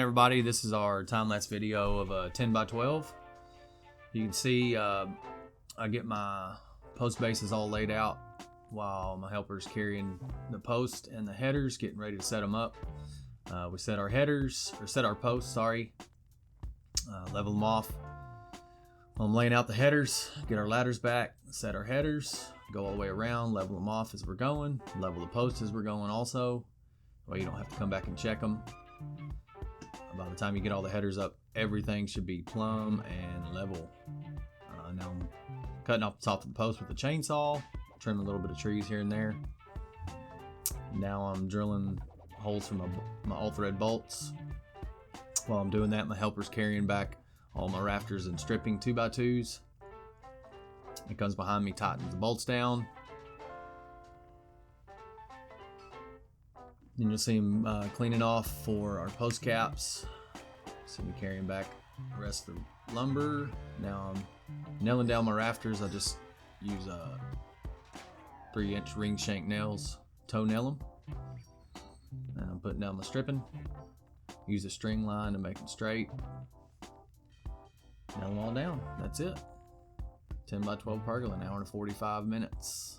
everybody. This is our time-lapse video of a 10 by 12. You can see I get my post bases all laid out while my helper's carrying the post and the headers, getting ready to set them up. We set our posts, level them off. While I'm laying out the headers, get our ladders back, set our headers, go all the way around, level them off as we're going, level the posts as we're going also. Well, you don't have to come back and check them. By the time you get all the headers up, everything should be plumb and level. Now I'm cutting off the top of the post with a chainsaw, trimming a little bit of trees here and there. Now I'm drilling holes for my all-thread bolts. While I'm doing that, my helper's carrying back all my rafters and stripping 2x2s. He comes behind me, tightens the bolts down. Then you'll see him cleaning off for our post caps. See me carrying back the rest of the lumber. Now I'm nailing down my rafters. I just use 3-inch ring shank nails, toe nail them. And I'm putting down my stripping. Use a string line to make them straight. Nail them all down. That's it. 10 by 12 pergola, an hour and 45 minutes.